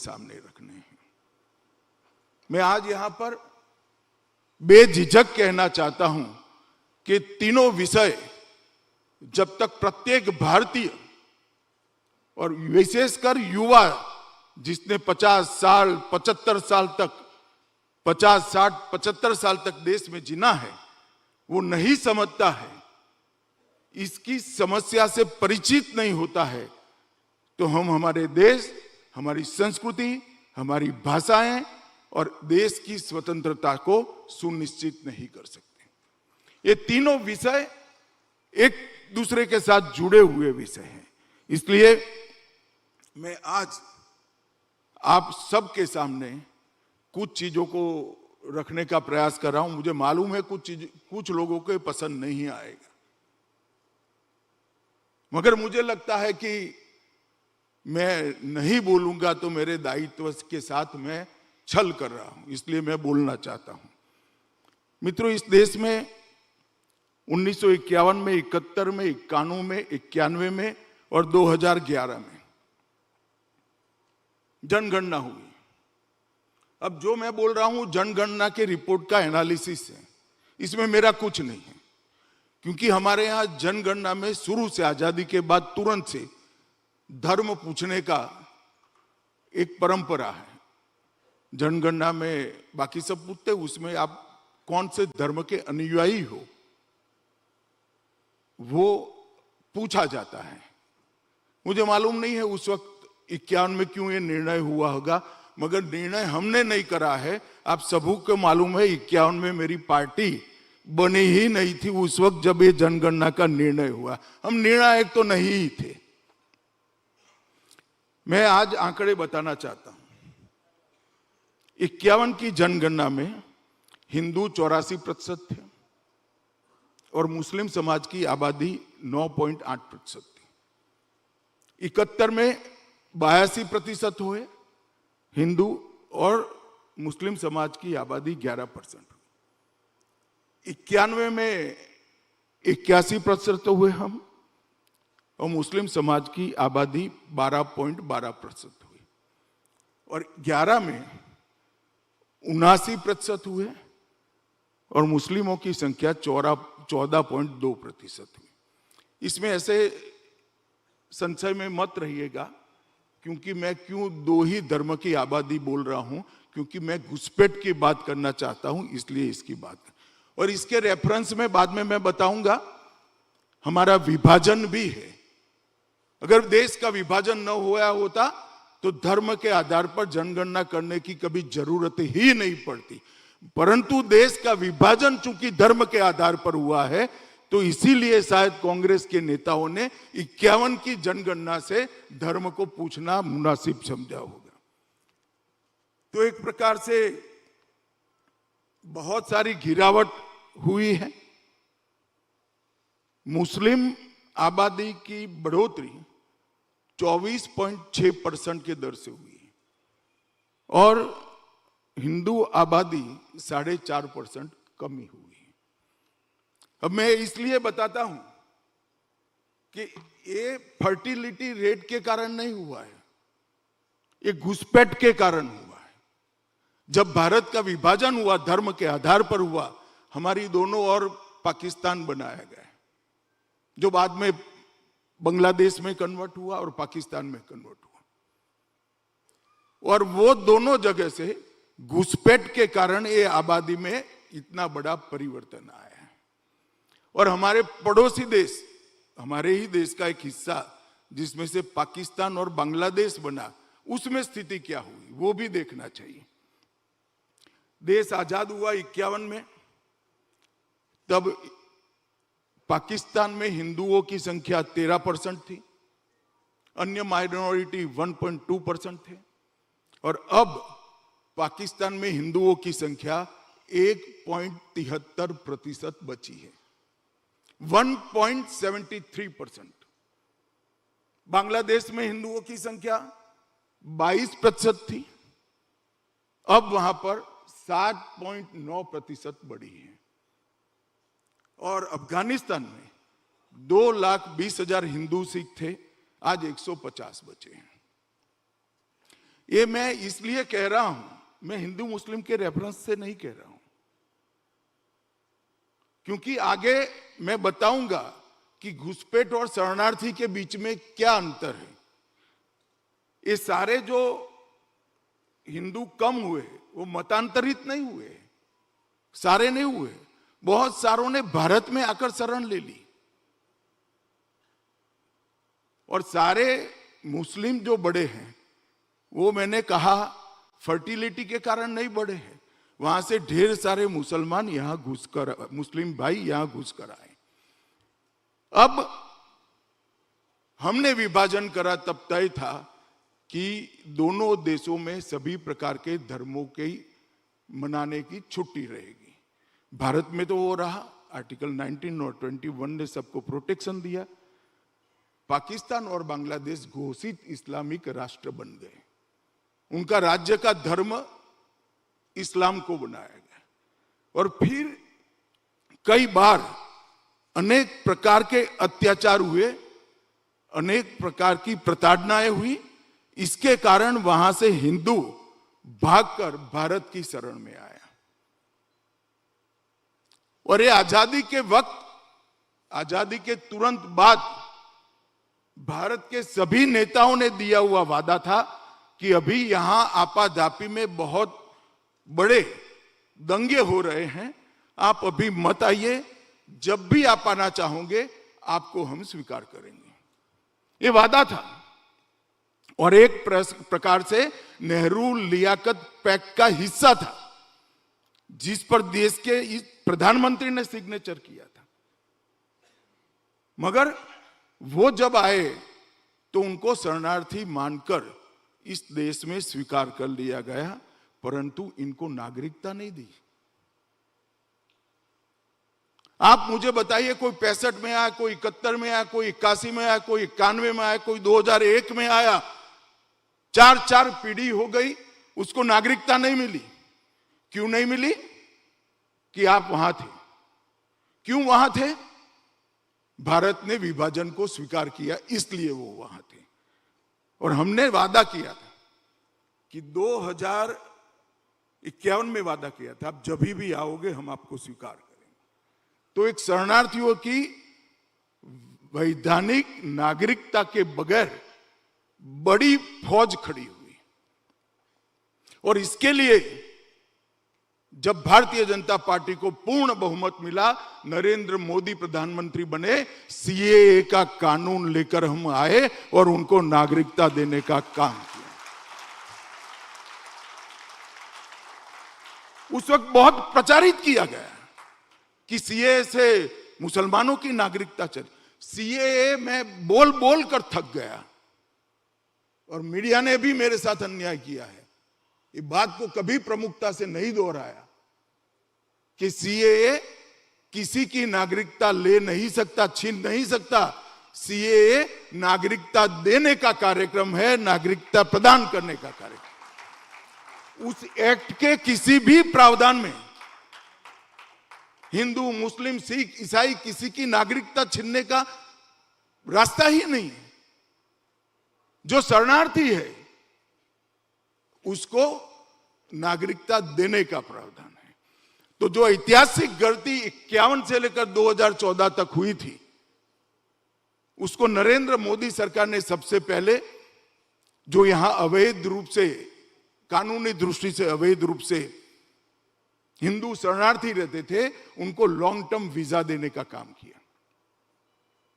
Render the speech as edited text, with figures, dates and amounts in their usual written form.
सामने रखने हैं। मैं आज यहां पर बेझिझक कहना चाहता हूं कि तीनों विषय जब तक प्रत्येक भारतीय और विशेषकर युवा जिसने 50 साल 75 साल तक 50 60 75 साल तक देश में जीना है, वो नहीं समझता है, इसकी समस्या से परिचित नहीं होता है, तो हम हमारे देश, हमारी संस्कृति, हमारी भाषाएं और देश की स्वतंत्रता को सुनिश्चित नहीं कर सकते। ये तीनों विषय एक दूसरे के साथ जुड़े हुए विषय हैं। इसलिए मैं आज आप सबके सामने कुछ चीजों को रखने का प्रयास कर रहा हूं। मुझे मालूम है कुछ लोगों को पसंद नहीं आएगा, मगर मुझे लगता है कि मैं नहीं बोलूंगा तो मेरे दायित्व के साथ मैं छल कर रहा हूं, इसलिए मैं बोलना चाहता हूं। मित्रों, इस देश में 1951 में, 71 में, 91 में, 91 में और 2011 में जनगणना हुई। अब जो मैं बोल रहा हूं जनगणना के रिपोर्ट का एनालिसिस है, इसमें मेरा कुछ नहीं है, क्योंकि हमारे यहां जनगणना में शुरू से, आजादी के बाद तुरंत से धर्म पूछने का एक परंपरा है। जनगणना में बाकी सब पूछते, उसमें आप कौन से धर्म के अनुयायी हो वो पूछा जाता है। मुझे मालूम नहीं है उस वक्त 51 में क्यों ये निर्णय हुआ होगा, मगर निर्णय हमने नहीं करा है। आप सबों को मालूम है 51 में मेरी पार्टी बनी ही नहीं थी उस वक्त जब ये जनगणना का निर्णय हुआ। हम निर्णायक तो नहीं ही थे। मैं आज आंकड़े बताना चाहता हूं। 51 की जनगणना में हिंदू 84% थे और मुस्लिम समाज की आबादी 9.8% थी। 71 में 82% हुए हिंदू और मुस्लिम समाज की आबादी 11%। 91 में 81% हुए हम और मुस्लिम समाज की आबादी 12.12% हुई। और 11 में 79% हुए और मुस्लिमों की संख्या 14.2% हुई। इसमें ऐसे संशय में मत रहिएगा क्योंकि मैं क्यों दो ही धर्म की आबादी बोल रहा हूं, क्योंकि मैं घुसपैठ की बात करना चाहता हूं, इसलिए इसकी बात। और इसके रेफरेंस में बाद में मैं बताऊंगा हमारा विभाजन भी है। अगर देश का विभाजन न हुआ होता तो धर्म के आधार पर जनगणना करने की कभी जरूरत ही नहीं पड़ती, परंतु देश का विभाजन चूंकि धर्म के आधार पर हुआ है तो इसीलिए शायद कांग्रेस के नेताओं ने 51 की जनगणना से धर्म को पूछना मुनासिब समझा होगा। तो एक प्रकार से बहुत सारी गिरावट हुई है। मुस्लिम आबादी की बढ़ोतरी 24.6% के दर से हुई है और हिंदू आबादी 4.5% कमी हुई है। अब मैं इसलिए बताता हूं कि ये फर्टिलिटी रेट के कारण नहीं हुआ है, ये घुसपैठ के कारण हुआ है। जब भारत का विभाजन हुआ धर्म के आधार पर हुआ, हमारी दोनों ओर पाकिस्तान बनाया गया, जो बाद में बांग्लादेश में कन्वर्ट हुआ और पाकिस्तान में कन्वर्ट हुआ। और वो दोनों जगह से घुसपैठ के कारण ये आबादी में इतना बड़ा परिवर्तन आया है। और हमारे पड़ोसी देश, हमारे ही देश का एक हिस्सा जिसमें से पाकिस्तान और बांग्लादेश बना, उसमें स्थिति क्या हुई वो भी देखना चाहिए। देश आजाद हुआ 51 में, तब पाकिस्तान में हिंदुओं की संख्या 13% थी, अन्य माइनॉरिटी 1.2% थे और अब पाकिस्तान में हिंदुओं की संख्या 1.73% बची है, 1.73%। बांग्लादेश में हिंदुओं की संख्या 22% थी, अब वहां पर 7.9% बढ़ी है। और अफगानिस्तान में 2,20,000 हिंदू सिख थे, आज 150 बचे हैं। ये मैं इसलिए कह रहा हूं, मैं हिंदू मुस्लिम के रेफरेंस से नहीं कह रहा हूं, क्योंकि आगे मैं बताऊंगा कि घुसपैठ और शरणार्थी के बीच में क्या अंतर है। ये सारे जो हिंदू कम हुए वो मतांतरित नहीं हुए, सारे नहीं हुए, बहुत सारों ने भारत में आकर शरण ले ली। और सारे मुस्लिम जो बड़े हैं वो मैंने कहा फर्टिलिटी के कारण नहीं बढ़े हैं, वहां से ढेर सारे मुसलमान यहां घुसकर, मुस्लिम भाई यहां घुसकर आए। अब हमने विभाजन करा तब तय था कि दोनों देशों में सभी प्रकार के धर्मों के मनाने की छुट्टी रहेगी। भारत में तो वो रहा, आर्टिकल 19 और 21 ने सबको प्रोटेक्शन दिया। पाकिस्तान और बांग्लादेश घोषित इस्लामिक राष्ट्र बन गए, उनका राज्य का धर्म इस्लाम को बनाया गया। और फिर कई बार अनेक प्रकार के अत्याचार हुए, अनेक प्रकार की प्रताड़नाएं हुई। इसके कारण वहां से हिंदू भागकर भारत की शरण में आया। और ये आजादी के वक्त, आजादी के तुरंत बाद भारत के सभी नेताओं ने दिया हुआ वादा था कि अभी यहां आपाधापी में बहुत बड़े दंगे हो रहे हैं, आप अभी मत आइए, जब भी आप आना चाहोगे आपको हम स्वीकार करेंगे। ये वादा था। और एक प्रकार से नेहरू लियाकत पैक्ट का हिस्सा था, जिस पर देश के प्रधानमंत्री ने सिग्नेचर किया था। मगर वो जब आए तो उनको शरणार्थी मानकर इस देश में स्वीकार कर लिया गया, परंतु इनको नागरिकता नहीं दी। आप मुझे बताइए, कोई 65 में आया, कोई 71 में आया, कोई 81 में आया, कोई 91 में आया, कोई 2001 में आया, 4 पीढ़ी हो गई, उसको नागरिकता नहीं मिली। क्यों नहीं मिली? कि आप वहां थे। क्यों वहां थे? भारत ने विभाजन को स्वीकार किया, इसलिए वो वहां थे। और हमने वादा किया था कि 2051 में वादा किया था, आप जब भी आओगे हम आपको स्वीकार करेंगे। तो एक शरणार्थियों की वैधानिक नागरिकता के बगैर बड़ी फौज खड़ी हुई। और इसके लिए जब भारतीय जनता पार्टी को पूर्ण बहुमत मिला, नरेंद्र मोदी प्रधानमंत्री बने, सीएए का कानून लेकर हम आए और उनको नागरिकता देने का काम किया। उस वक्त बहुत प्रचारित किया गया कि सीएए से मुसलमानों की नागरिकता चली। सीएए में बोल बोल कर थक गया, और मीडिया ने भी मेरे साथ अन्याय किया है। ये बात को कभी प्रमुखता से नहीं दोहराया कि सीएए किसी की नागरिकता ले नहीं सकता, छीन नहीं सकता। सीएए नागरिकता देने का कार्यक्रम है, नागरिकता प्रदान करने का कार्यक्रम। उस एक्ट के किसी भी प्रावधान में हिंदू, मुस्लिम, सिख, ईसाई किसी की नागरिकता छीनने का रास्ता ही नहीं है। जो शरणार्थी है उसको नागरिकता देने का प्रावधान है। तो जो ऐतिहासिक गलती 51 से लेकर 2014 तक हुई थी, उसको नरेंद्र मोदी सरकार ने सबसे पहले, जो यहां अवैध रूप से, कानूनी दृष्टि से अवैध रूप से हिंदू शरणार्थी रहते थे, उनको लॉन्ग टर्म वीजा देने का काम किया।